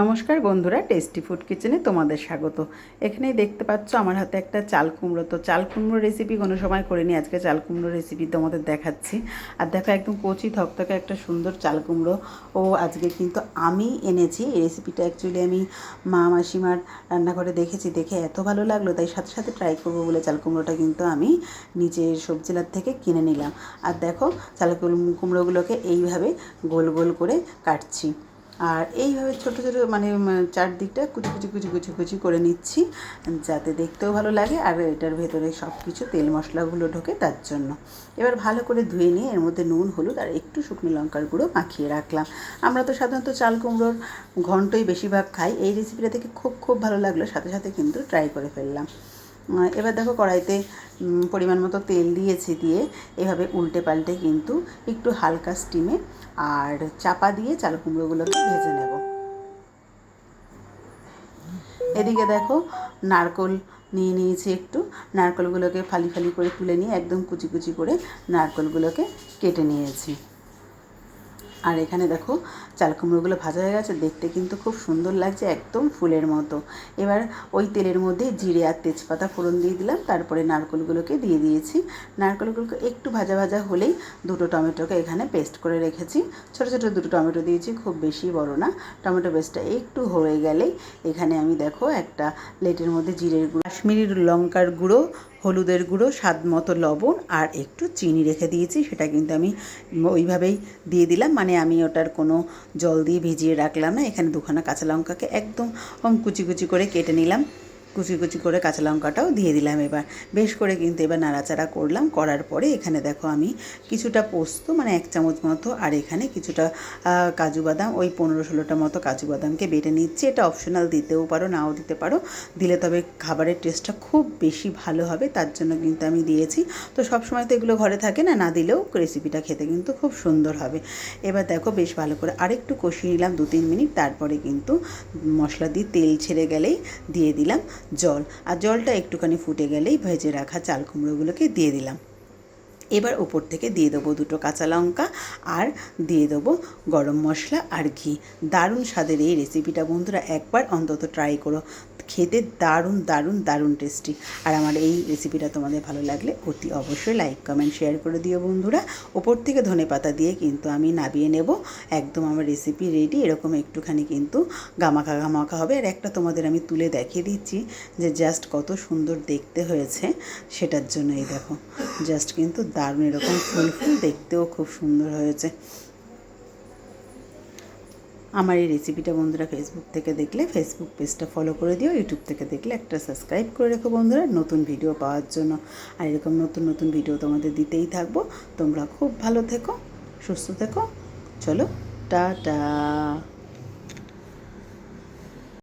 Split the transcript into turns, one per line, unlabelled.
নমস্কার বন্ধুরা, tasty food কিচেনে তোমাদের স্বাগত। এখানেই দেখতে পাচ্ছ আমার হাতে একটা চাল কুমড়ো। তো চাল কুমড়ো রেসিপি কোনো সময় করিনি, আজকে চাল কুমড়ো রেসিপি তোমাদের দেখাচ্ছি। আর দেখো, একদম কচি থকথকে একটা সুন্দর চাল কুমড়ো আজকে কিন্তু আমি এনেছি। এই রেসিপিটা অ্যাকচুয়ালি আমি মা মাসিমার রান্নাঘরে দেখেছি, দেখে এত ভালো লাগলো, তাই সাথে সাথে ট্রাই করবো বলে চাল কুমড়োটা কিন্তু আমি নিচের সবজিলার থেকে কিনে নিলাম। আর দেখো, চাল কুমড়োগুলোকে এইভাবে গোল গোল করে কাটছি। আর এইভাবে ছোটো ছোটো চারদিকটা কুচি কুচি কুচি কুচি কুচি করে নিচ্ছি, যাতে দেখতেও ভালো লাগে আর এটার ভেতরে সব কিছু তেল মশলাগুলো ঢোকে তার জন্য। এবার ভালো করে ধুয়ে নিয়ে এর মধ্যে নুন, হলুদ আর একটু শুকনো লঙ্কার গুঁড়ো মাখিয়ে রাখলাম। আমরা তো সাধারণত চাল কুমড়োর ঘন্টই বেশিরভাগ খাই। এই রেসিপিটা থেকে খুব খুব ভালো লাগলো, সাথে সাথে কিন্তু ট্রাই করে ফেললাম। এবার দেখো, কড়াইতে পরিমাণ মতো তেল দিয়েছি, দিয়ে এভাবে উল্টে পাল্টে কিন্তু একটু হালকা স্টিমে আর চাপা দিয়ে চাল কুমড়োগুলোকে ভেজে নেব। এদিকে দেখো, নারকোল নিয়ে নিয়েছি একটু। নারকোলগুলোকে ফালি ফালি করে তুলে নিয়ে একদম কুচি কুচি করে নারকোলগুলোকে কেটে নিয়েছি। আর এখানে দেখো, চাল কুমড়োগুলো ভাজা হয়ে গেছে, দেখতে কিন্তু খুব সুন্দর লাগছে, একদম ফুলের মতো। এবার ওই তেলের মধ্যে জিরে আর তেজপাতা ফোড়ন দিয়ে দিলাম, তারপরে নারকোলগুলোকে দিয়ে দিয়েছি। নারকোলগুলোকে একটু ভাজা ভাজা হলেই দুটো টমেটোকে এখানে পেস্ট করে রেখেছি। ছোটো ছোটো দুটো টমেটো দিয়েছি, খুব বেশি বড় না। টমেটো পেস্টটা একটু হয়ে গেলেই এখানে আমি দেখো একটা প্লেটের মধ্যে জিরের গুঁড়ো, কাশ্মীরি লঙ্কার গুঁড়ো, হলুদের গুঁড়ো, স্বাদ মতো লবণ আর একটু চিনি রেখে দিয়েছি। সেটা কিন্তু আমি ওইভাবেই দিয়ে দিলাম, আমি ওটার কোনো জল দিয়ে ভিজিয়ে রাখলাম না। এখানে দুখানা কাঁচা লঙ্কাকে একদম কুচি কুচি করে কেটে নিলাম, কুচি কুচি করে কাঁচা লঙ্কাটাও দিয়ে দিলাম। এবার বেশ করে কিন্তু এবার নাড়াচাড়া করলাম। করার পরে এখানে দেখো আমি কিছুটা পোস্ত, 1 চামচ মতো, আর এখানে কিছুটা কাজু বাদাম, ওই 15-16টা মতো কাজু বাদামকে বেটে নিচ্ছি। এটা অপশনাল, দিতেও পারো নাও দিতে পারো, দিলে তবে খাবারের টেস্টটা খুব বেশি ভালো হবে, তার জন্য কিন্তু আমি দিয়েছি। তো সবসময় তো এগুলো ঘরে থাকে না, না দিলেও রেসিপিটা খেতে কিন্তু খুব সুন্দর হবে। এবার দেখো, বেশ ভালো করে আরেকটু কষিয়ে নিলাম 2-3 মিনিট। তারপরে কিন্তু মশলা দিয়ে তেল ছেড়ে গেলেই দিয়ে দিলাম জল, আর জলটা একটুখানি ফুটে গেলেই ভেজে রাখা চাল কুমড়োগুলোকে দিয়ে দিলাম। এবার ওপর থেকে দিয়ে দেবো 2টো কাঁচা লঙ্কা আর দিয়ে দেবো গরম মশলা আর ঘি। দারুণ স্বাদের এই রেসিপিটা বন্ধুরা একবার অন্তত ট্রাই করো, খেতে দারুণ দারুণ দারুণ টেস্টি। আর আমার এই রেসিপিটা তোমাদের ভালো লাগলে অতি অবশ্যই লাইক কমেন্ট শেয়ার করে দিও বন্ধুরা। ওপর থেকে ধনেপাতা দিয়ে কিন্তু আমি নামিয়ে নেব। একদম আমার রেসিপি রেডি। এরকম একটুখানি কিন্তু গামাখা গামাখা হবে। আর একটা তোমাদের আমি তুলে দেখিয়ে দিচ্ছি যে জাস্ট কত সুন্দর দেখতে হয়েছে, সেটার জন্য এই দেখো, জাস্ট কিন্তু দারুণ এরকম ফুল ফুল, দেখতেও খুব সুন্দর হয়েছে। আমার এই রেসিপিটা বন্ধুরা ফেসবুক থেকে দেখলে ফেসবুক পেজটা ফলো করে দিও, ইউটিউব থেকে দেখলে একটা সাবস্ক্রাইব করে রেখো বন্ধুরা, নতুন ভিডিও পাওয়ার জন্য। আর এরকম নতুন নতুন ভিডিও তোমাদের দিতেই থাকবো। তোমরা খুব ভালো থেকো, সুস্থ থেকো। চলো, টাটা।